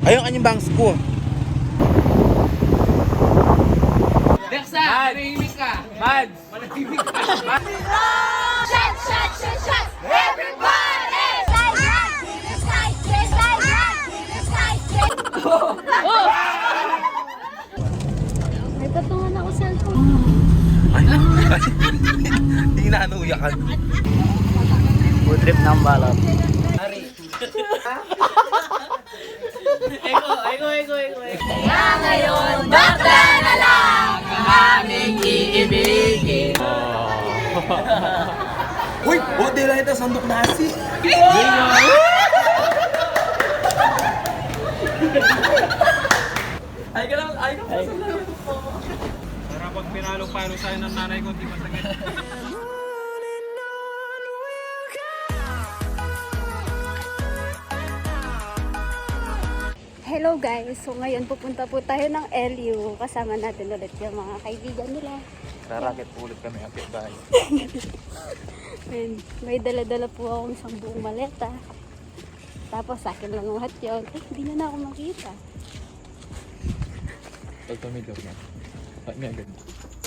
Ayun kanyang bangs ko. Dexa, manahimik ka. Mads, manahimik ka. Shot, shot, shot, shot! Everybody! Side, side, side, side, side. May patungan ako cellphone. Ay, hindi na anuyakan. Food trip ng balot. Kaya ngayon, bakla na lang ang aming iibigin. Uy, buti lang ito, sandok nasi. Ay ka lang, ay ka lang. Para pag pinalo-palo sa'yo ng nanay ko, di masakit. Hello guys, so ngayon pupunta po tayo ng LU. Kasama natin ulit yung mga kaibigan nila. Rarakit po ulit kami, akit bahay. And may dala-dala po akong isang buong maleta. Tapos sa akin lang lahat yun. Eh, hindi na ako makita. Pagpamidor na. Paknya agad.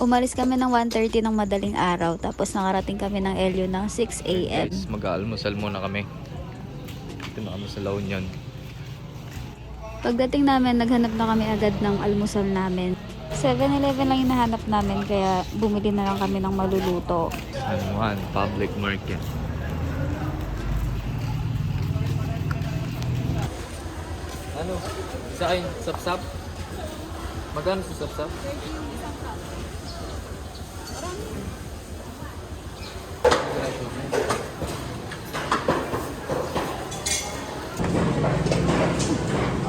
Umalis kami ng 1:30 ng madaling araw. Tapos nakarating kami ng LU ng 6 a.m. Guys, mag-aalmusal muna kami. Ito na kami sa La Union. Pagdating namin, naghanap na kami agad ng almusal namin. 7-Eleven lang hinahanap namin, kaya bumili na lang kami ng maluluto. San Juan Public Market. Ano? Sa akin, sapsap? Magkano sa sapsap?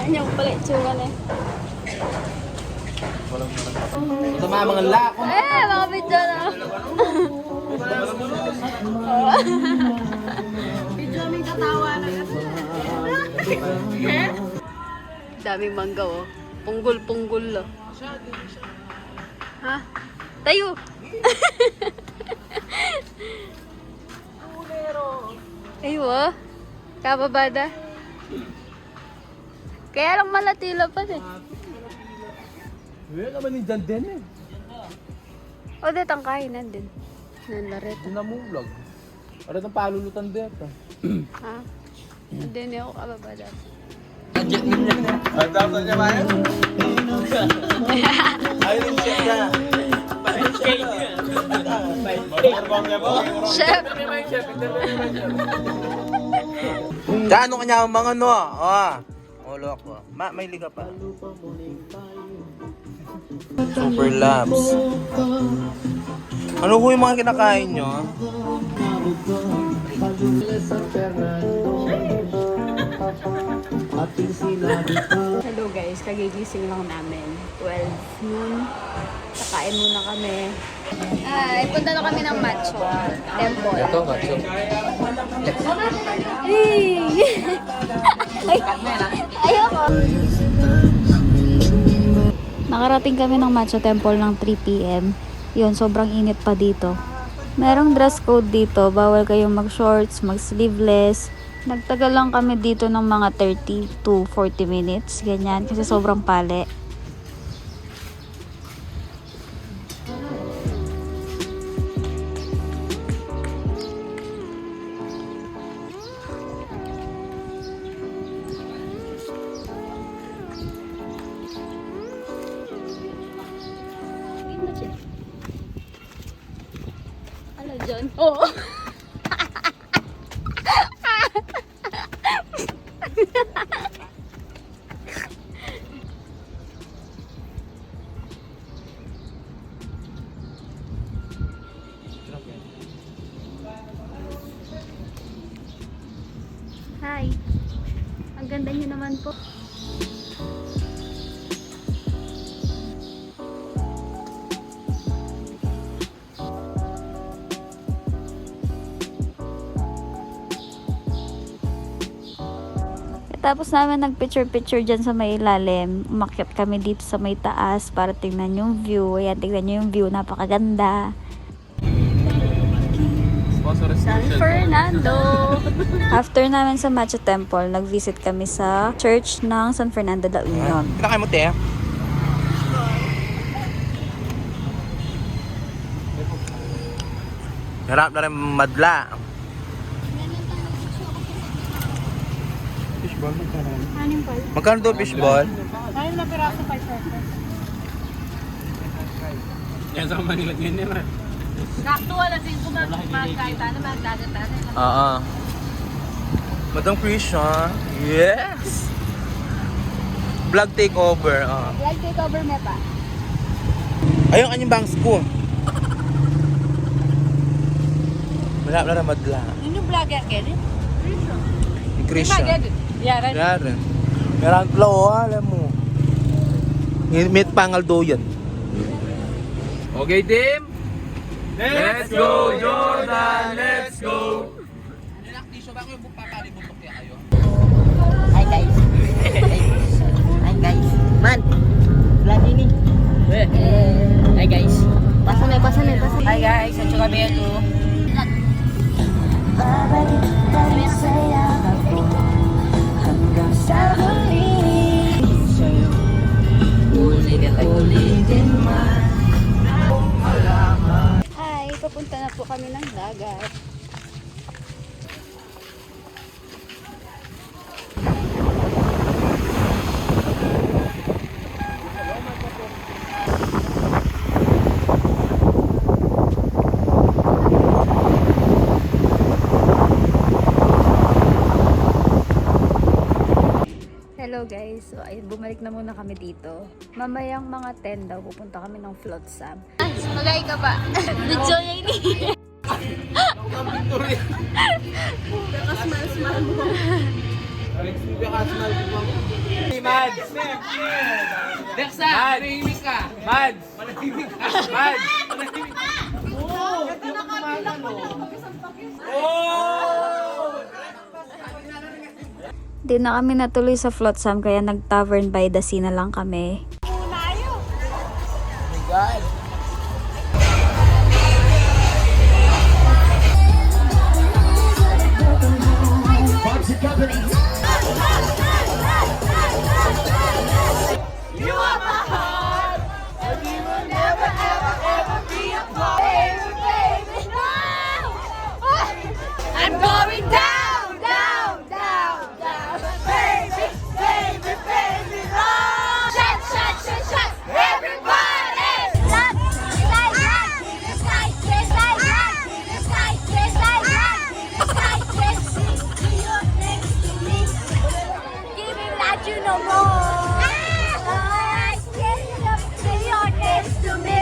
Ano yung pala itsura na eh. Ito mga lako. Eh, mga video na. Video may katawa na daming mangga oh. Punggol-punggol oh. Ha? Tayo! Ayo oh. Kababada. Kaya lang malatila pa eh. Wala ka ba ni Jan Den eh? O, detang kainan din. Nanlaret. Namulag. Para itong palulutan dito. Ha? Hindi niya ako kababada. Ang dapat niya ba yan? Ayun siya na. Chef! Gaano kanya ang mga no? Ulo ako. May liga pa. Super labs. Ano ko yung mga kinakain nyo? Hello guys, kagigising lang namin. 12 noon. Kakain muna kami. Ay, punta na kami ng Macho Temple. Ito, macho. Ay, ayoko. Nakarating kami ng Macho Temple ng 3 p.m. Yun, sobrang init pa dito. Merong dress code dito. Bawal kayong mag-shorts, mag-sleeveless. Nagtagal lang kami dito ng mga 30 to 40 minutes. Ganyan, kasi sobrang pali. Ano dyan? Oo. Hi. Ang ganda niyo naman po. Tapos namin nag-picture-picture dyan sa may ilalim. Umakyat kami dito sa may taas para tingnan yung view. Ayan, tingnan nyo yung view. Napakaganda. ako sa San resolution. Fernando. After namin sa Machu Temple, nag-visit kami sa church ng San Fernando de la Union. Kinakain mo, te. Harap na rin madla. Magkano daw fishball? Yan sa Manila ganyan na. Sakto wala din ko kahit ano magdagatan. Oo. Madam Christian. Yes! Vlog takeover. Like takeover me pa. Ayun, kanyang bangs ko. Harap na rin madla. Nino vlogger kaya? Yung Christian. Yaran. Yan. Meron flow, alam mo. Meet pangal do yan. Okay, team. Let's go, Jordan! Let's go! Hi guys. Hi guys. Man. Vlog ini. Hi guys. Pasan. Hi guys, at saka Belo. Hi, papunta na po kami ng dagat. Hello guys, so ayun, bumalik na muna kami dito. Mamayang mga 10 daw, pupunta kami ng Flotsam. Magay ka ba? Video yan ni. Mads! Deksa! Manahimik ka! Mads! Manahimik ka! Mads! Manahimik ka! Di na kami natuloy sa Flotsam kaya nag-tavern by the sea na lang kami. I'm going down, down, down, down. Baby, baby, baby, rock. Shut, shut, shut, shut. Everybody. Shut, slide, rock. Slide, yes, slide, rock. Slide, yes, slide, rock. Slide, yes, to your next to me. Give him that you know more. Slide, yes, to your next to me.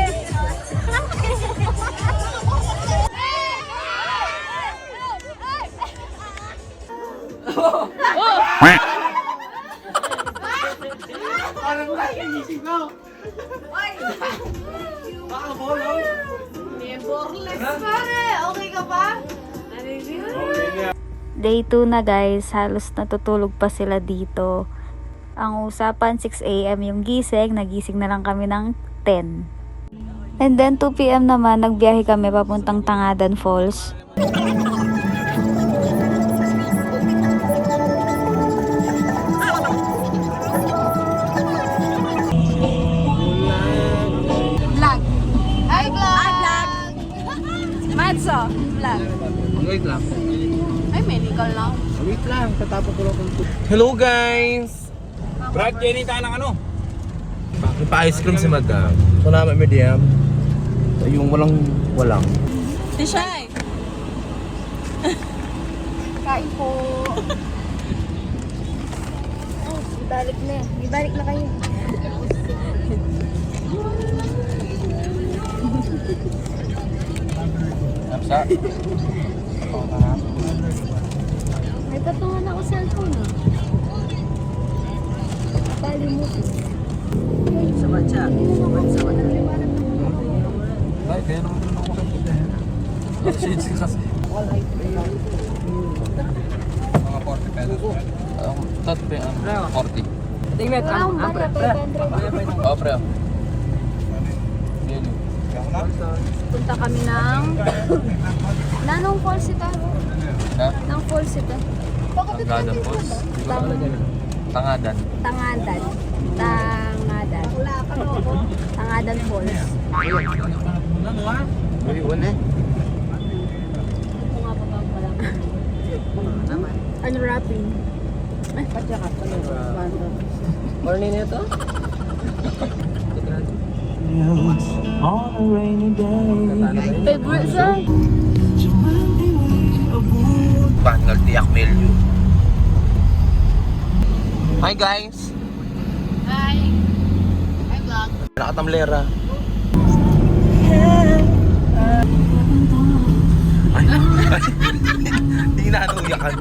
Day 2 na guys, halos natutulog pa sila dito. Ang usapan 6 AM yung gising, nagising na lang kami ng 10. And then 2 PM naman, nagbiyahe kami papuntang Tangadan Falls. Vlog. Hi vlog. Matso, vlog. Wait lang. Ay, medical lang. Wait lang, tatapos ko lang. Hello guys! Brad, Jenny tayo ng ano? Pa-ice cream si madam. Ito naman medium. Yung walang. Tishay. Kain po. Ibalik na. Ibalik na kayo. Tapsa. May tatungan ako cellphone ah. Kalimutan. Sa batya. Ay, kaya naman rin ako kayo. Shades kasi. Mga 40 pesos. Tot pe, 40. Tingnan Wala akong bala, 500. Oh, pre. Yan. Punta kami ng... Nanong falls ito? Nang falls ito? Tangadan Falls. Tangadan. Tangadan. Tangadan Falls. Ano wrapping? Morning nito? Favorite song? Bangal tiyak melyo. Hi guys! Hi! Hi vlog! Nakatamlera. Ay, hindi na yakan.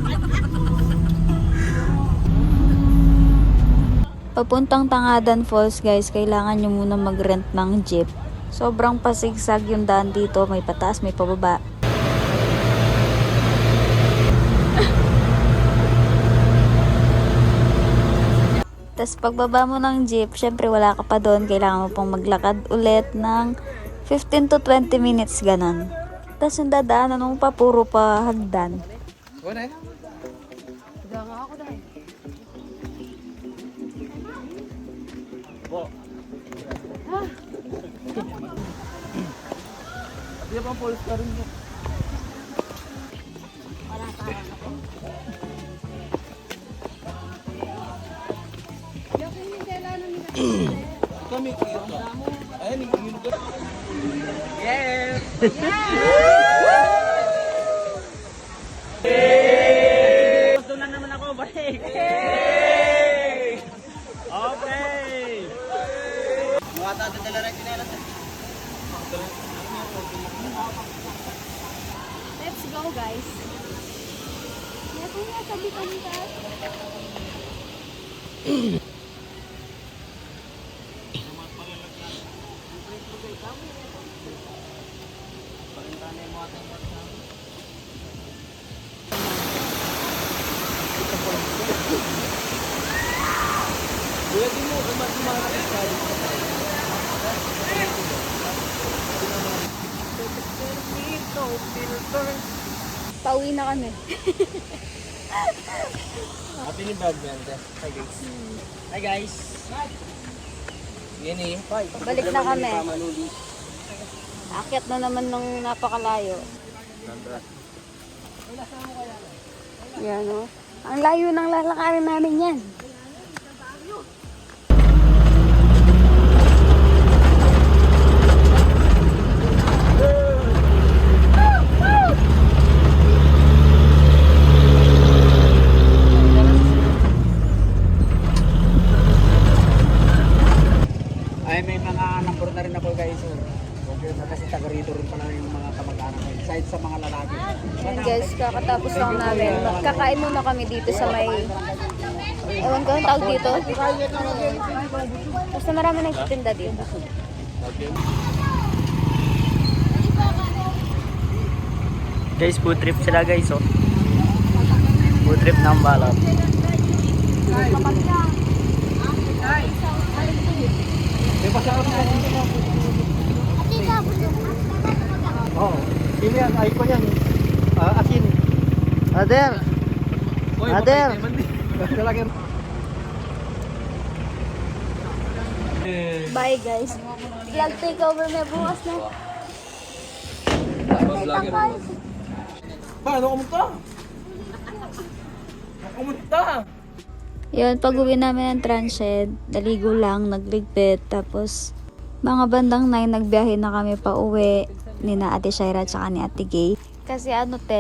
Papuntang Tangadan Falls guys, kailangan nyo muna mag-rent ng jeep. Sobrang pasigsag yung daan dito, may pataas, may pababa. Tapos pagbaba mo ng jeep, syempre wala ka pa doon, kailangan mo pang maglakad ulit ng 15 to 20 minutes ganon. Tapos yung dadaanan mo pa, puro pa hagdan. Gusto lang naman ako, balik! Okay! Mga tatang dala rin tinelas. Let's go guys! Kuya, sabi ka nita. Pauwi na kami. Happy ni vlog yan. Hi guys. Hi guys. Yan eh. Balik na kami. Akyat na naman ng napakalayo. Yan o. Ang layo ng lalakarin namin yan. Ay, may mga number na rin ako guys. Okay, kasi taga rito rin pala yung mga kamag-anak ko. Aside sa mga lalaki. Yan guys, kakatapos lang namin. Kakain muna kami dito sa may... Ewan ko, ang tawag dito? Basta marami nagtitinda dito. Guys, food trip sila guys, oh. Food trip ng balot. Oh, ini yan, icon yan. Asin. Ader. Ader. Bye guys. Vlog takeover na bukas na. Paano kumunta? Kumunta! Yun, pag uwi namin ng Transhed, naligo lang, nagligpit, tapos mga bandang 9, nagbiyahe na kami pa uwi ni na Ate Shaira at saka ni Ate Gay. Kasi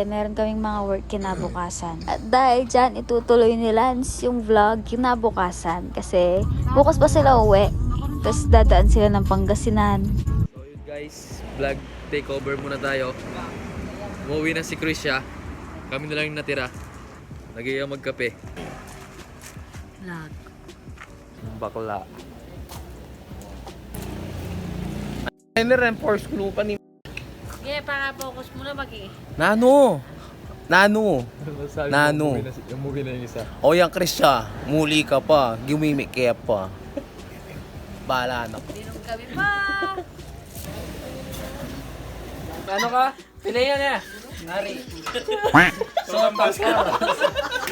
meron kaming mga work kinabukasan. At dahil dyan, itutuloy ni Lance yung vlog kinabukasan. Kasi bukas pa sila uwi. Tapos dadaan sila ng Pangasinan. So yun guys, vlog takeover muna tayo. Umuwi na si Krisha. Kami na lang yung natira. Nag-iiyaw magkape. Bakla. Ano rin, force ko pa ni... Okay, para focus muna Nano! Umuwi na yung isa. O yan, Krisha, muli ka pa. Gumimik kaya pa. Bahala na. Kami pa! Ano ka? Pilihan na. Nari. Sumampas ka.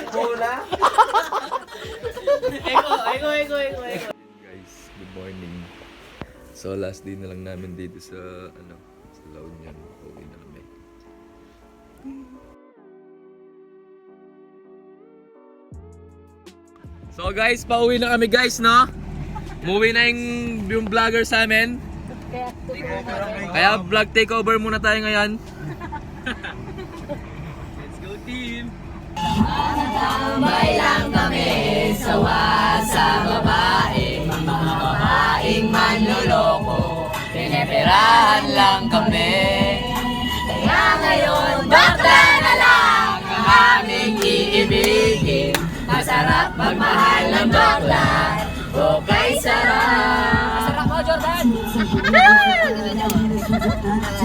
Pula. Ego. Guys, good morning. So last day na lang namin dito sa sa La Union. Uwi na kami. So guys, pauwi na kami guys, no? Umuwi na yung vlogger sa amin. Kaya vlog takeover muna tayo ngayon. Let's go team! Tambay lang kami, sawa sa babae, mga babaeng manloloko, pineperahan lang kami. Kaya ngayon, bakla na lang ang aming iibigin. Masarap magmahal ng bakla, okay sarap. Masarap mo, Jordan!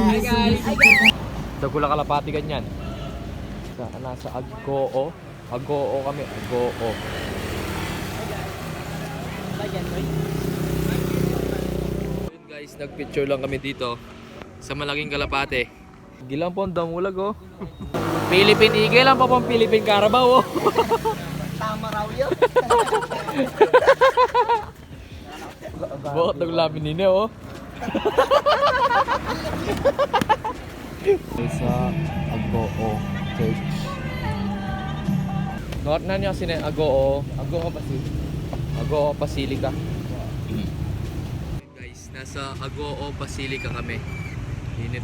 Hi guys! Dagula kalapati ganyan. Nasa Agoo. Agoo kami. Agoo. Ayun guys, nagpicture lang kami dito sa malaking kalapate. Gilang po ang damulag oh. Philippine Eagle lang pa pong Philippine Carabao oh. Tama raw yun. Bakit naglamin nini oh. Sa Agoo Church. North na niya sila Agoo. Agoo Basilica. Guys, nasa Agoo Basilica kami. Init.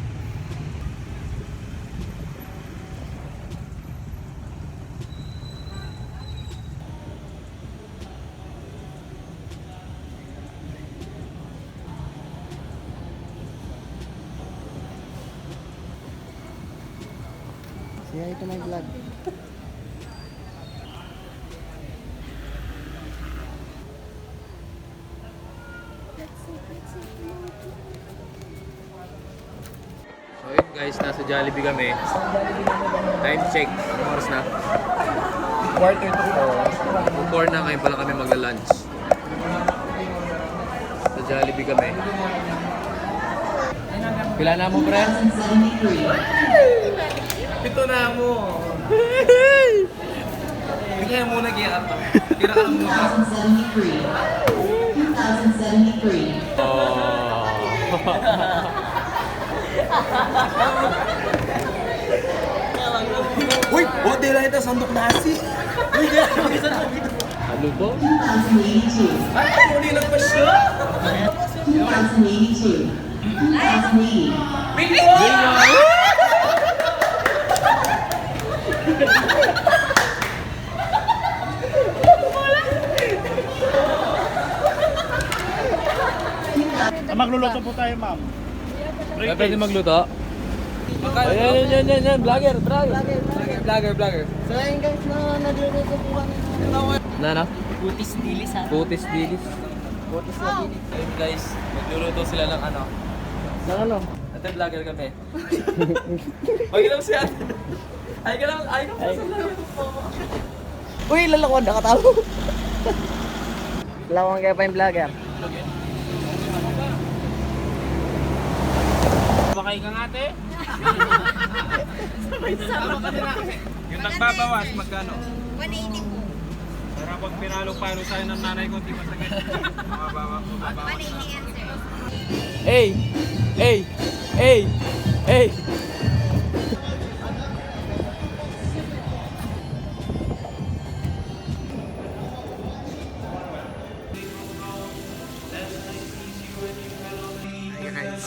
Siya ito may vlog. So yun guys, nasa Jollibee kami. Time check. Anong oras na? 4:34. 4 na ngayon pala kami magla-lunch. Sa Jollibee kami. Pila na mo, pre? Ito na mo. Bigyan mo na kaya ata. Kira ka mo na. 2073. Uy! Bote lang ito, sandok nasi! Uy! Ano to? Ay! Muli lang pa siya! 2082. Bingo! Magluluto po tayo, ma'am. Pwede magluto? Ayan, vlogger. Vlogger. So ayun guys, nagluluto po kami. Na? Putis dilis ha. Putis dilis. Putis na dilis. Ayun guys, magluluto sila ng ano. Sa ano? Ate vlogger kami. Ay ka lang si ate. Ay ka lang sa vlogger. Uy, lalakwan, nakatago. Lawang kayo pa yung vlogger. Bakay ka nga, te? Yung nagbabawas, magkano? 180 po. Para pag pinalo-palo tayo ng nanay ko, di masakit. Mababawas. 180 yan, sir. Hey!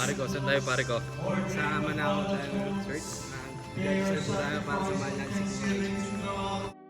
Pare ko, saan tayo pare ko? Sa Manao Church. Nag-register po tayo para sa Manang 6.